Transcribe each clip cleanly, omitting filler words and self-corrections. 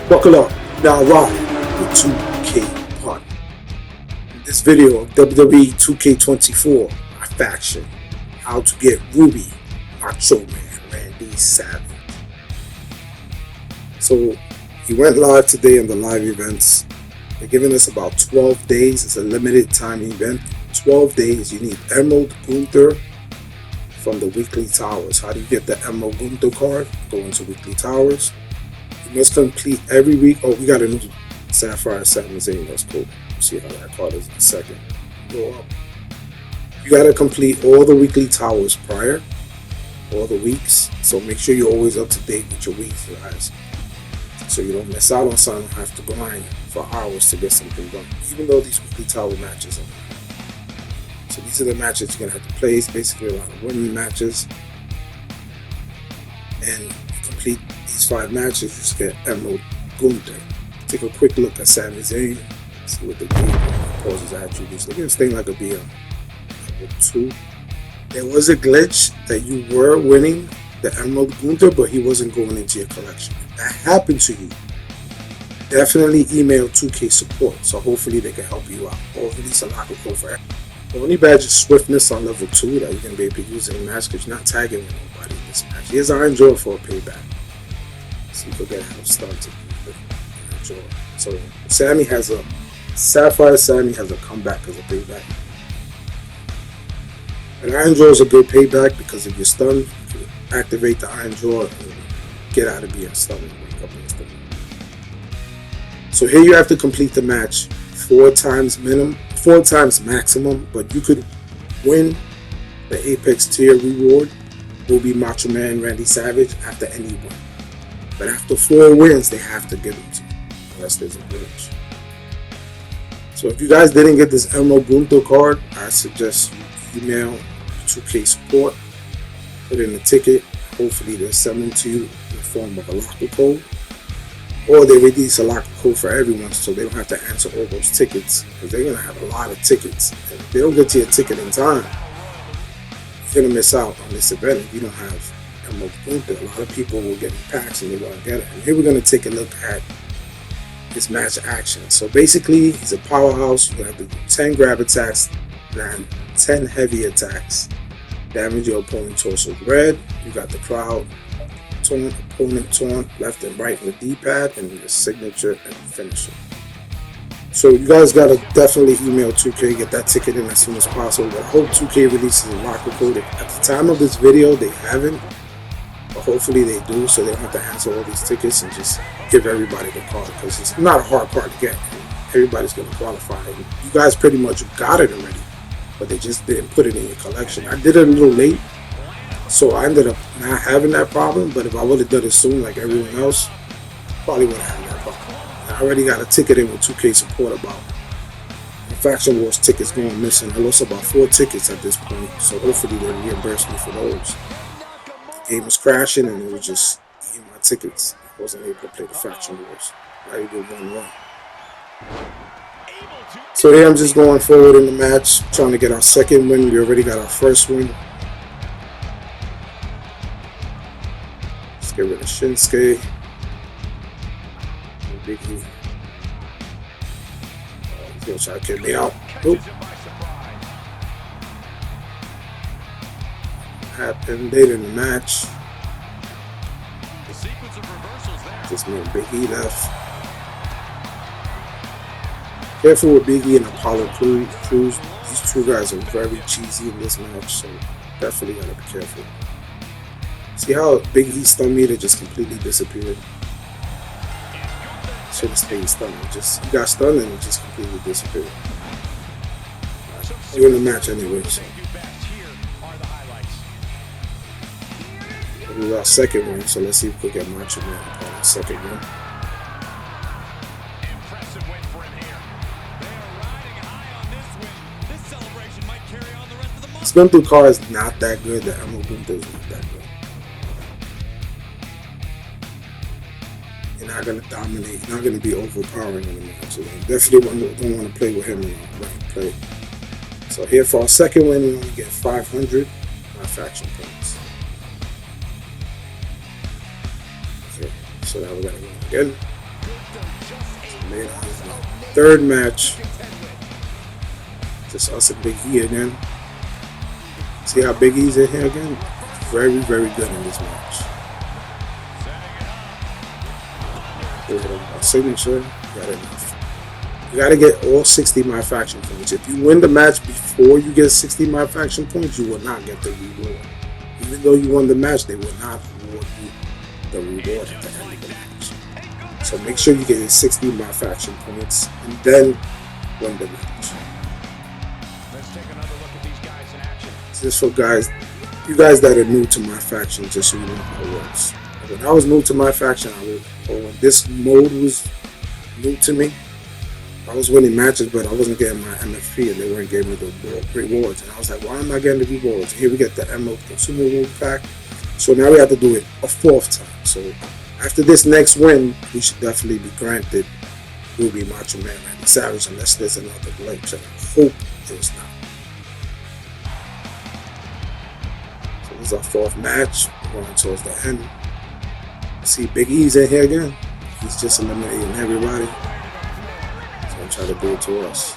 Buckle up, now ride with 2K Party. In this video of WWE 2K24, Myfaction, how to get Ruby, Macho Man, Randy Savage. So he went live today on the live events. They're giving us about 12 days. It's a limited time event. 12 days. You need Emerald Gunther from the Weekly Towers. How do you get the Emerald Gunther card? Go into Weekly Towers. You must complete every week. Oh, we got a new Sapphire Sami Zayn. That's cool. We'll see how that card is in a second. Go up. You got to complete all the Weekly Towers prior, all the weeks. So make sure you're always up to date with your weeks, guys. So you don't miss out on something and have to grind for hours to get something done. Even though these Weekly Tower matches are. So these are the matches you're going to have to play. It's basically a lot of women matches. And you complete these 5 matches, you just get Emerald Gunther. Take a quick look at Sami Zayn. See what the game poses attributes. Look at this thing like a BM. Level 2. There was a glitch that you were winning the Emerald Gunther, but he wasn't going into your collection. If that happened to you, definitely email 2K support. So hopefully they can help you out. Or release a locker code for it. The only badge is swiftness on level 2 that you can be able to use in the match because you're not tagging with nobody in this match. Here's Iron Jaw for a payback. So you forget how stunned to Iron Jaw. So Sammy has a Sapphire Sammy has a comeback as a payback. And Iron Jaw is a good payback because if you're stunned, you can activate the Iron Jaw and get out of being stunned and wake up instantly. So here you have to complete the match 4 times maximum, but you could win the Apex tier reward. Will be Macho Man Randy Savage after any win. But after 4 wins, they have to give them to you, unless there's a glitch. So if you guys didn't get this Emerald Gunther card, I suggest you email 2K support, put in a ticket. Hopefully they'll send them to you in the form of a locker code. Or they release a locker code for everyone so they don't have to answer all those tickets. Because they're going to have a lot of tickets. And if they don't get to your ticket in time, you're going to miss out on this event if you don't have Emerald Gunther. A lot of people will get packs and they want to get it. And here we're going to take a look at his match action. So basically, he's a powerhouse. You have to do 10 grab attacks and 10 heavy attacks. Damage your opponent's torso red. You got the crowd taunt, opponent taunt, left and right in the D-pad, and the signature and finisher. So you guys gotta definitely email 2K, get that ticket in as soon as possible. But I hope 2K releases a locker code. At the time of this video, they haven't, but hopefully they do, so they don't have to answer all these tickets and just give everybody the card, because it's not a hard card to get. Everybody's gonna qualify. And you guys pretty much got it already, but they just didn't put it in your collection. I did it a little late, so I ended up not having that problem, but if I would have done it soon like everyone else, probably would have had that problem. I already got a ticket in with 2K support about the Faction Wars tickets going missing. I lost about 4 tickets at this point, so hopefully they'll reimburse me for those. The game was crashing and it was just eating my tickets. I wasn't able to play the Faction Wars. I did 1-1. So here I'm just going forward in the match, trying to get our second win. We already got our first win. Get rid of Shinsuke. Biggie. He's gonna try to kick me out. Nope. Happened late in the match. Just me and Big E left. Careful with Big E and Apollo Crews. These 2 guys are very cheesy in this match, so definitely gotta be careful. See how Big E stunned me to just completely disappeared? Should have stayed stunned. He got stunned and it just completely disappeared. We're in the match anyway, so. This is our second win, so let's see if we can get Macho Man on our second win. This Gunther card is not that good. The Emerald Gunther is not that good. You're not going to dominate. You're not going to be overpowering in the match. So definitely don't want to play with him in the right play. So here for our second win, we only get 500 Myfaction points. Okay, so now we're going to go again. Man, third match. Just us and Big E again. See how Big E's in here again? Very, very good in this match. Signature. You gotta get all 60 Myfaction points. If you win the match before you get 60 Myfaction points, you will not get the reward. Even though you won the match, they will not reward you the reward at the end of the match. So make sure you get your 60 Myfaction points and then win the match. Let's take another look at these guys in action. Just for guys, you guys that are new to Myfaction, just so you know how it works. When I was new to Myfaction, or when this mode was new to me, I was winning matches, but I wasn't getting my MFP, and they weren't giving me the rewards. And I was like, why am I getting the rewards? Here we get the MO consumable pack. So now we have to do it a fourth time. So after this next win, we should definitely be granted Ruby, Macho Man, Randy Savage, unless there's another glitch. And I hope there's not. So this is our fourth match. We're going towards the end. See, Big E's in here again. He's just eliminating everybody. Try to do it to us.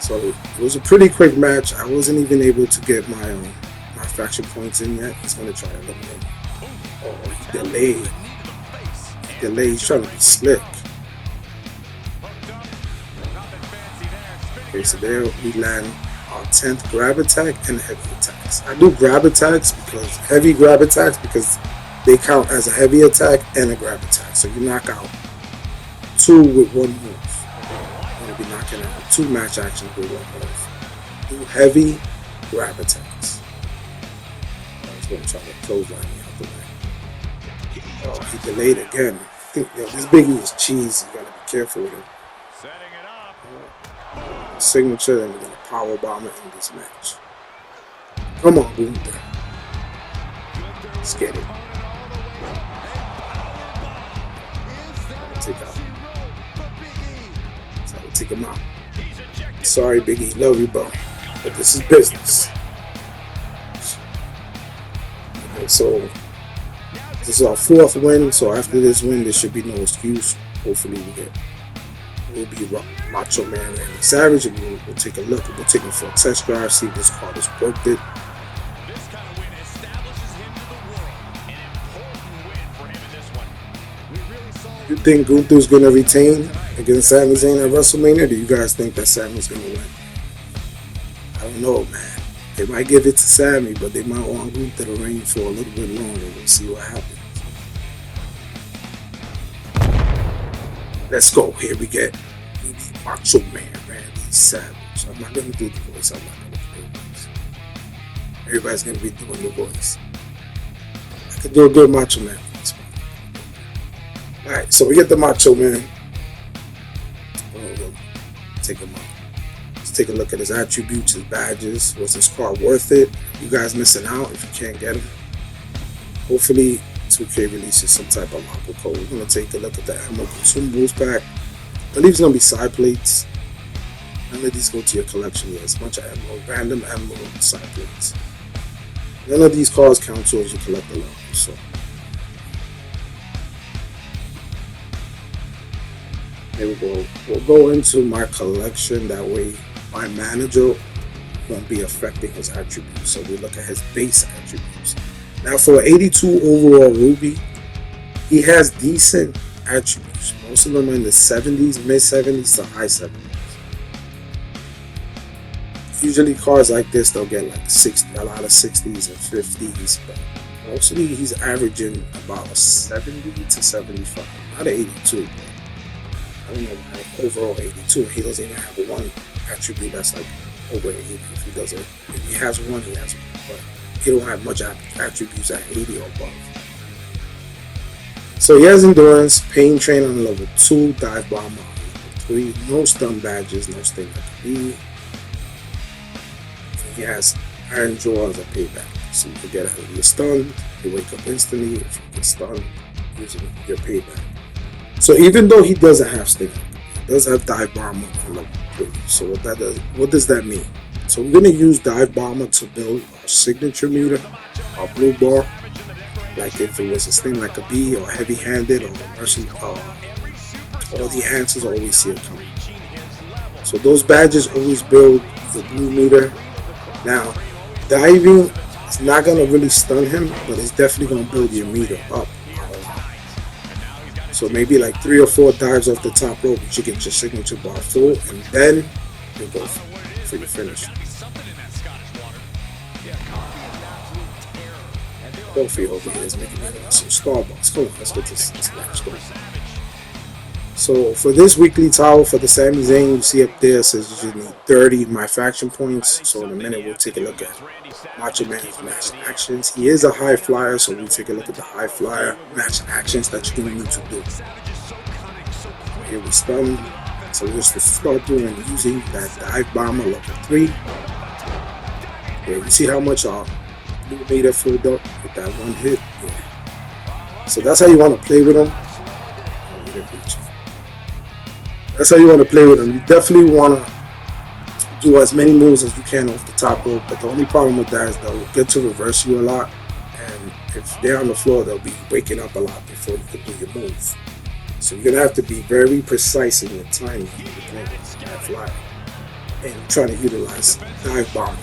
So it was a pretty quick match. I wasn't even able to get my faction points in yet. He's gonna try to eliminate. Oh, he delayed. He's trying to be slick. Okay, so there we land our 10th grab attack and heavy attacks. I do grab attacks because heavy grab attacks because they count as a heavy attack and a grab attack. So you knock out 2 with 1 move. I'm going to be knocking out 2 match actions with 1 move. Do heavy grab attacks. I was going to try to clothesline me out the way. Oh, he delayed again. I think this Big E is cheese. You got to be careful with him. Signature, and we're going to power bomb it in this match. Come on, Gunther. Let's get it. Take out. Take him out. Sorry, Big E, love you, bro, but this is business. Okay, so this is our 4th win. So after this win, there should be no excuse. Hopefully, we'll be Macho Man Randy Savage, and we'll take a look. We'll take him for a test drive, see if this card is worth it. You think Gunther's going to retain against Sami Zayn at WrestleMania? Do you guys think that Sami's going to win? I don't know, man. They might give it to Sami, but they might want Gunther to reign for a little bit longer. We'll see what happens. Let's go. Here we get Macho Man Randy Savage. I'm not going to do the voice. Everybody's going to be doing the voice. I could do a good Macho Man voice. Alright, so we get the Macho Man. We'll take him out. Let's take a look at his attributes, his badges. Was this card worth it? You guys missing out if you can't get him. Hopefully 2K releases some type of locker code. We're going to take a look at the ammo consumables pack. I believe it's going to be side plates. None of these go to your collection yet. It's a bunch of ammo, random ammo, side plates. None of these cards count towards your collector level. So here we go. We'll go into my collection. That way my manager won't be affecting his attributes. So we look at his base attributes. Now for 82 overall Ruby, he has decent attributes. Most of them are in the 70s, mid 70s to high 70s. Usually cards like this, they'll get like 60, a lot of 60s and 50s, but mostly he's averaging about a 70 to 75, not an 82. But I don't know why overall 82. He doesn't even have one attribute that's like over 80. If he doesn't, if he has one, he has one, but he don't have much attributes at 80 or above. So he has endurance, pain train on level 2, dive bomb on level 3, no stun badges, no sting at the B. He has iron jaw as a payback, so you can get out of your stun, you wake up instantly if you get stunned using your payback. So even though he doesn't have sting, he does have dive bomber on level 3. So what does that mean? So we're gonna use dive bomber to build our signature meter, our blue bar. Like if it was a sting like a B or heavy handed or all the answers always see it coming. So those badges always build the blue meter. Now, diving is not going to really stun him, but it's definitely going to build your meter up. So maybe like 3 or 4 dives off the top rope, you get your signature bar full, and then you go for your finish. Kofi over here is making me want some Starbucks. Come on, let's get this match going. So for this weekly tower for the Sami Zayn, you see up there, it says you need 30 Myfaction points. So in a minute, we'll take a look at Macho Man's match actions. He is a high flyer, so we'll take a look at the high flyer match actions that you're going to need to do. Here we stun. So we'll just start doing using that dive bomber level 3. Here you see how much our blue meter filled up with that one hit. Yeah. So that's how you want to play with him. That's how you want to play with them. You definitely want to do as many moves as you can off the top rope, but the only problem with that is they'll get to reverse you a lot, and if they're on the floor, they'll be waking up a lot before you can do your move. So you're going to have to be very precise in your timing when you're playing with that flyer and trying to utilize dive bomb.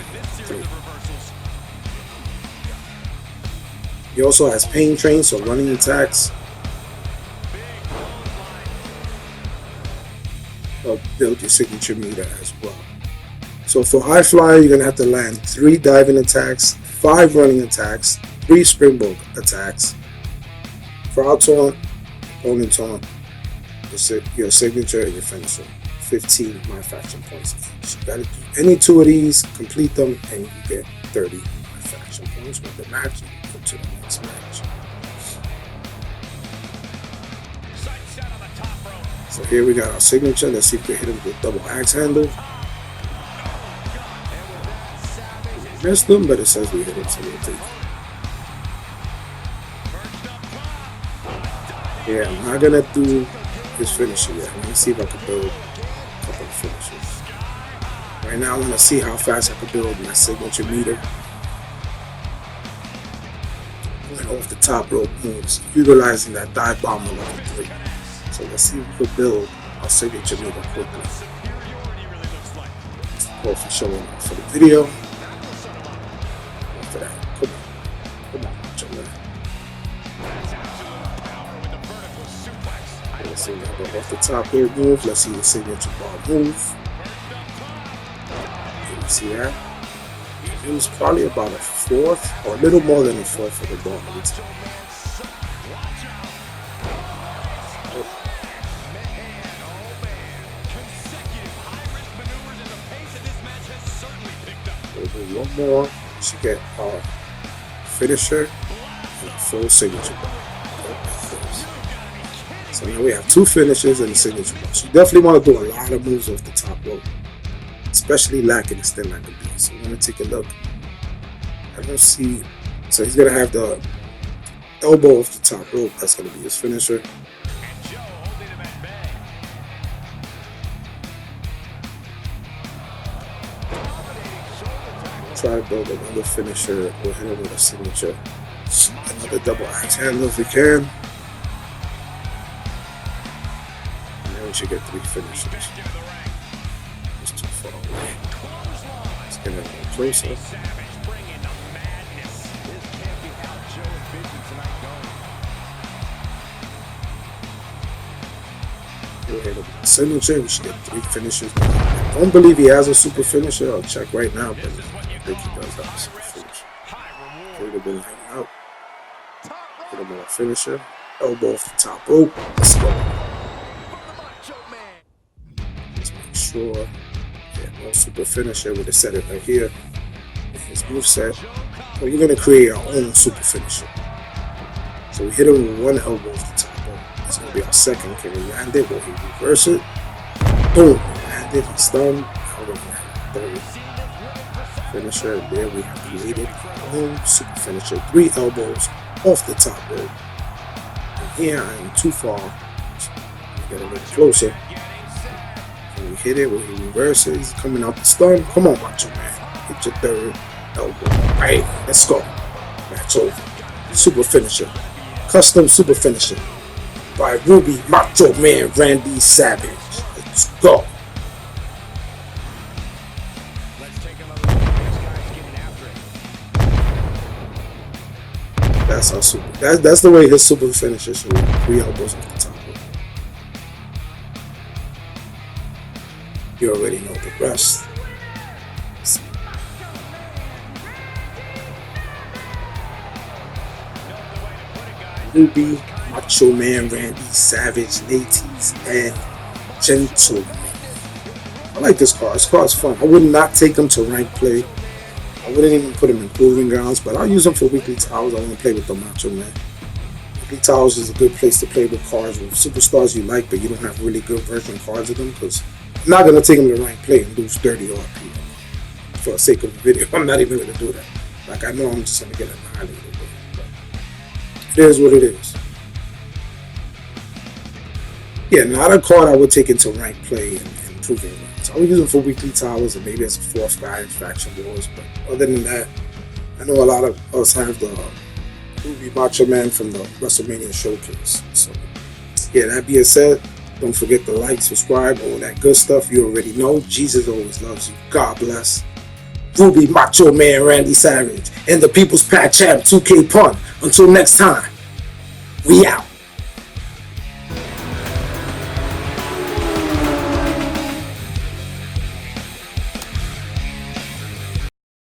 He also has pain train, so running attacks. Build your signature meter as well. So for high flyer, you're gonna have to land 3 diving attacks, 5 running attacks, 3 springboard attacks. For out taunt, opponent taunt, your signature and your finisher. 15 Myfaction points each. You gotta do any 2 of these, complete them, and you get 30 Myfaction points. With the match, you go to the next match. So here we got our signature. Let's see if we hit him with double axe handle. We missed him, but it says we hit him, so we'll take it. Yeah, I'm not gonna do his finisher yet. Let me see if I can build a couple of finishers. Right now, I want to see how fast I can build my signature meter. Going off the top rope moves, utilizing that dive bomber level 3. So let's see if we can build our signature meter quickly. Both for showing up for the video. After that, come on, Macho Man. Let's see if we go off the top here move. Let's see the signature bar move. Can you see that? It was probably about a 4th, or a little more than a 4th for the bar move. We'll do one more to get our finisher and a full signature bar. So now we have 2 finishes and a signature bar. So you definitely want to do a lot of moves off the top rope, especially lacking extend like a B. So we're going to take a look. I don't see. So he's going to have the elbow off the top rope. That's going to be his finisher. Try to build another finisher. We'll hit him with a signature. Another double axe handle if we can. And then we should get 3 finishers. It's too far away. Let's get a little closer. We'll hit him with a signature. We should get 3 finishers. I don't believe he has a super finisher. I'll check right now, but I think he does have a super finisher. Would have been hanging out. Hit him with a finisher. Elbow off the top rope. Let's go. Let's make sure. Yeah, no super finisher. We'll just set it right here. His moveset. Well, you're going to create our own super finisher. So we hit him with 1 elbow off the top rope. It's going to be our second. Can we land it? Will he reverse it? Boom. Landed. He's stunned. Now we're going to land the 3rd finisher. There we have created our own super finisher. 3 elbows off the top rope. And here I am too far. So get a little closer. When we hit it, when he reverses, coming out the stun. Come on, Macho Man. Hit your 3rd elbow. Alright, let's go. Match over. Super finisher. Custom super finisher. by Ruby Macho Man Randy Savage. Let's go. Let's take another look at these guys getting after it. That's how super. That's the way his super finisher should be. 3 elbows off the top. You already know the rest. Ruby, Macho Man, Randy Savage, ladies and gentlemen. I like this card. This card's fun. I would not take him to rank play. I wouldn't even put him in proving grounds, but I'll use him for weekly towels. I want to play with the Macho Man. Weekly towels is a good place to play with cards with superstars you like, but you don't have really good version cards of them, because I'm not going to take him to rank play and lose 30 RP for the sake of the video. I'm not even going to do that. Like, I know I'm just going to get annihilated. It is what it is. Yeah, not a card I would take into rank play and proving grounds. I would use him for weekly towers and maybe as a 4th guy in faction wars. But other than that, I know a lot of us have the Ruby Macho Man from the WrestleMania Showcase. So, yeah, that being said, don't forget to like, subscribe, all that good stuff. You already know. Jesus always loves you. God bless. Ruby Macho Man Randy Savage and the People's Pat Champ 2K Pun. Until next time, we out.